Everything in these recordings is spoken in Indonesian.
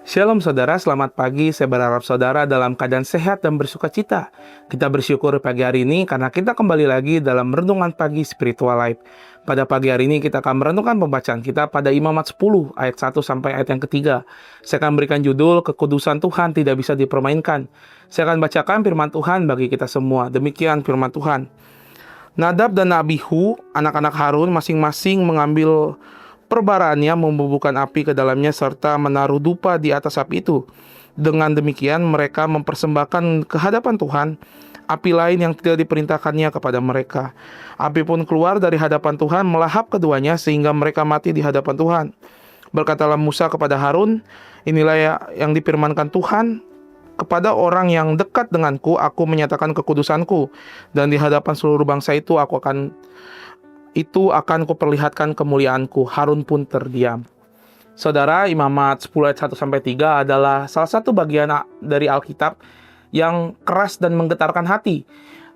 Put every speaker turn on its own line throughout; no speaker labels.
Shalom saudara, selamat pagi. Saya berharap saudara dalam keadaan sehat dan bersuka cita. Kita bersyukur pagi hari ini karena kita kembali lagi dalam Renungan Pagi Spiritual Life. Pada pagi hari ini kita akan merenungkan pembacaan kita pada Imamat 10 ayat 1 sampai ayat yang ketiga. Saya akan berikan judul Kekudusan Tuhan Tidak Bisa Dipermainkan. Saya akan bacakan firman Tuhan bagi kita semua. Demikian firman Tuhan. Nadab dan Abihu, anak-anak Harun, masing-masing mengambil perbaraannya, membubuhkan api ke dalamnya, serta menaruh dupa di atas api itu. Dengan demikian mereka mempersembahkan ke hadapan Tuhan api lain yang tidak diperintahkannya kepada mereka. Api pun keluar dari hadapan Tuhan, melahap keduanya, sehingga mereka mati di hadapan Tuhan. Berkatalah Musa kepada Harun, inilah yang difirmankan Tuhan, kepada orang yang dekat denganku, aku menyatakan kekudusanku, dan di hadapan seluruh bangsa itu akan kuperlihatkan kemuliaanku. Harun pun terdiam. Saudara, Imamat 10 ayat 1 sampai 3 adalah salah satu bagian dari Alkitab yang keras dan menggetarkan hati.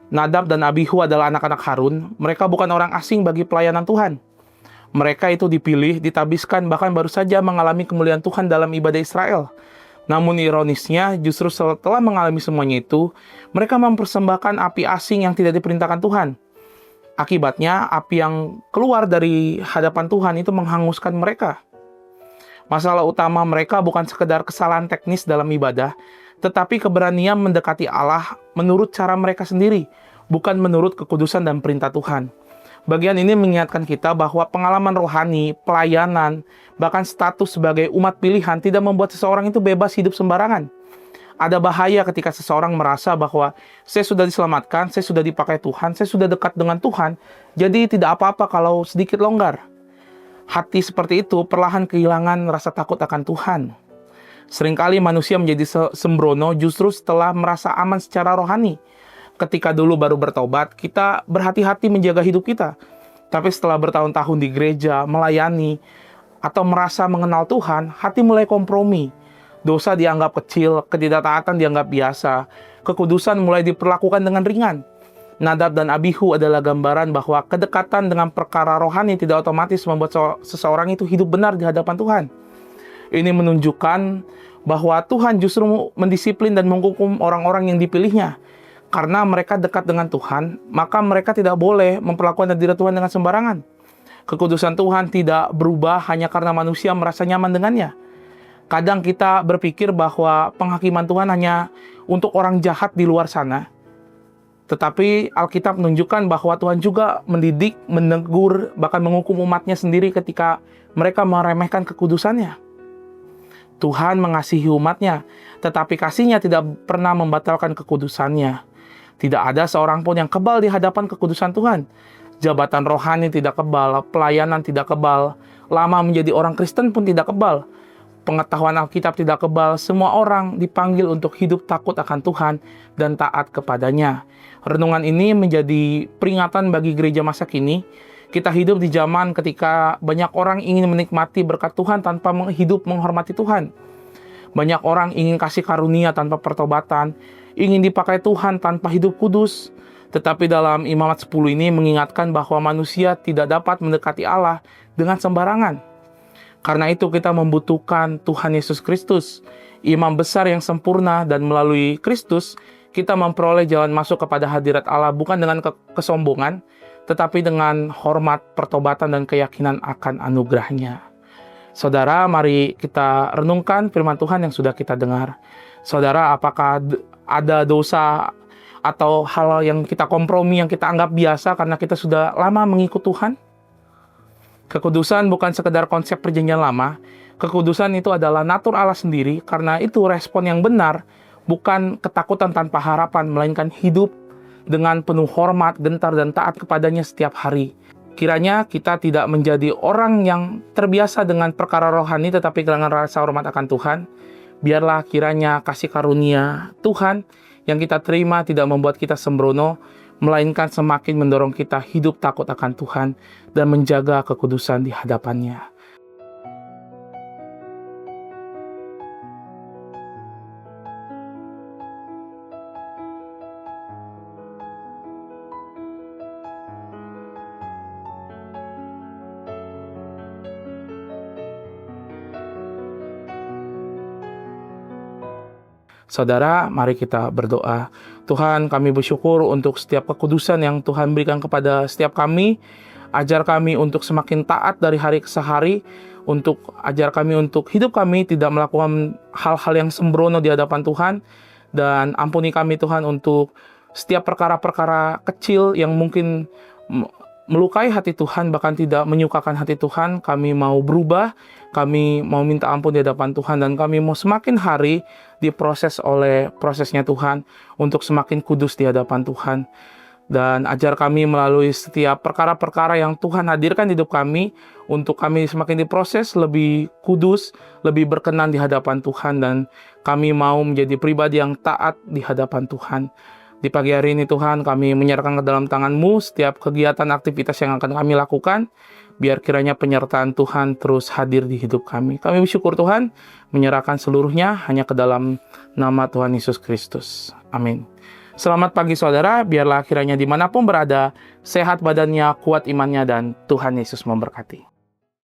Nadab dan Abihu adalah anak-anak Harun. Mereka bukan orang asing bagi pelayanan Tuhan. Mereka itu dipilih, ditabiskan, bahkan baru saja mengalami kemuliaan Tuhan dalam ibadah Israel. Namun ironisnya, justru setelah mengalami semuanya itu, mereka mempersembahkan api asing yang tidak diperintahkan Tuhan. Akibatnya, api yang keluar dari hadapan Tuhan itu menghanguskan mereka. Masalah utama mereka bukan sekedar kesalahan teknis dalam ibadah, tetapi keberanian mendekati Allah menurut cara mereka sendiri, bukan menurut kekudusan dan perintah Tuhan. Bagian ini mengingatkan kita bahwa pengalaman rohani, pelayanan, bahkan status sebagai umat pilihan tidak membuat seseorang itu bebas hidup sembarangan. Ada bahaya ketika seseorang merasa bahwa saya sudah diselamatkan, saya sudah dipakai Tuhan, saya sudah dekat dengan Tuhan, jadi tidak apa-apa kalau sedikit longgar. Hati seperti itu perlahan kehilangan rasa takut akan Tuhan. Seringkali manusia menjadi sembrono justru setelah merasa aman secara rohani. Ketika dulu baru bertobat, kita berhati-hati menjaga hidup kita. Tapi setelah bertahun-tahun di gereja, melayani, atau merasa mengenal Tuhan, hati mulai kompromi. Dosa dianggap kecil, ketidaktaatan dianggap biasa, kekudusan mulai diperlakukan dengan ringan. Nadab dan Abihu adalah gambaran bahwa kedekatan dengan perkara rohani tidak otomatis membuat seseorang itu hidup benar di hadapan Tuhan. Ini menunjukkan bahwa Tuhan justru mendisiplin dan menghukum orang-orang yang dipilihnya. Karena mereka dekat dengan Tuhan, maka mereka tidak boleh memperlakukan hadirat Tuhan dengan sembarangan. Kekudusan Tuhan tidak berubah hanya karena manusia merasa nyaman dengannya. Kadang kita berpikir bahwa penghakiman Tuhan hanya untuk orang jahat di luar sana. Tetapi Alkitab menunjukkan bahwa Tuhan juga mendidik, menegur, bahkan menghukum umatnya sendiri ketika mereka meremehkan kekudusannya. Tuhan mengasihi umatnya, tetapi kasihnya tidak pernah membatalkan kekudusannya. Tidak ada seorang pun yang kebal di hadapan kekudusan Tuhan. Jabatan rohani tidak kebal, pelayanan tidak kebal, lama menjadi orang Kristen pun tidak kebal. Pengetahuan Alkitab tidak kebal, semua orang dipanggil untuk hidup takut akan Tuhan dan taat kepadanya. Renungan ini menjadi peringatan bagi gereja masa kini. Kita hidup di zaman ketika banyak orang ingin menikmati berkat Tuhan tanpa hidup menghormati Tuhan. Banyak orang ingin kasih karunia tanpa pertobatan, ingin dipakai Tuhan tanpa hidup kudus. Tetapi dalam Imamat 10 ini mengingatkan bahwa manusia tidak dapat mendekati Allah dengan sembarangan. Karena itu kita membutuhkan Tuhan Yesus Kristus, Imam besar yang sempurna, dan melalui Kristus kita memperoleh jalan masuk kepada hadirat Allah bukan dengan kesombongan, tetapi dengan hormat, pertobatan, dan keyakinan akan anugerahnya. Saudara, mari kita renungkan firman Tuhan yang sudah kita dengar. Saudara, apakah ada dosa atau hal yang kita kompromi, yang kita anggap biasa karena kita sudah lama mengikut Tuhan? Kekudusan bukan sekedar konsep perjanjian lama. Kekudusan itu adalah natur Allah sendiri, karena itu respon yang benar, bukan ketakutan tanpa harapan, melainkan hidup dengan penuh hormat, gentar, dan taat kepadanya setiap hari. Kiranya kita tidak menjadi orang yang terbiasa dengan perkara rohani, tetapi kehilangan rasa hormat akan Tuhan. Biarlah kiranya kasih karunia Tuhan yang kita terima tidak membuat kita sembrono, melainkan semakin mendorong kita hidup takut akan Tuhan dan menjaga kekudusan di hadapannya. Saudara, mari kita berdoa. Tuhan, kami bersyukur untuk setiap kekudusan yang Tuhan berikan kepada setiap kami. Ajar kami untuk semakin taat dari hari ke hari, ajar kami untuk hidup kami tidak melakukan hal-hal yang sembrono di hadapan Tuhan, dan ampuni kami Tuhan untuk setiap perkara-perkara kecil yang mungkin melukai hati Tuhan, bahkan tidak menyukakan hati Tuhan. Kami mau berubah, kami mau minta ampun di hadapan Tuhan, dan kami mau semakin hari diproses oleh prosesnya Tuhan untuk semakin kudus di hadapan Tuhan. Dan ajar kami melalui setiap perkara-perkara yang Tuhan hadirkan di hidup kami, untuk kami semakin diproses lebih kudus, lebih berkenan di hadapan Tuhan, dan kami mau menjadi pribadi yang taat di hadapan Tuhan. Di pagi hari ini Tuhan, kami menyerahkan ke dalam tangan-Mu setiap kegiatan aktivitas yang akan kami lakukan. Biar kiranya penyertaan Tuhan terus hadir di hidup kami. Kami bersyukur Tuhan, menyerahkan seluruhnya hanya ke dalam nama Tuhan Yesus Kristus. Amin. Selamat pagi saudara, biarlah kiranya dimanapun berada, sehat badannya, kuat imannya, dan Tuhan Yesus memberkati.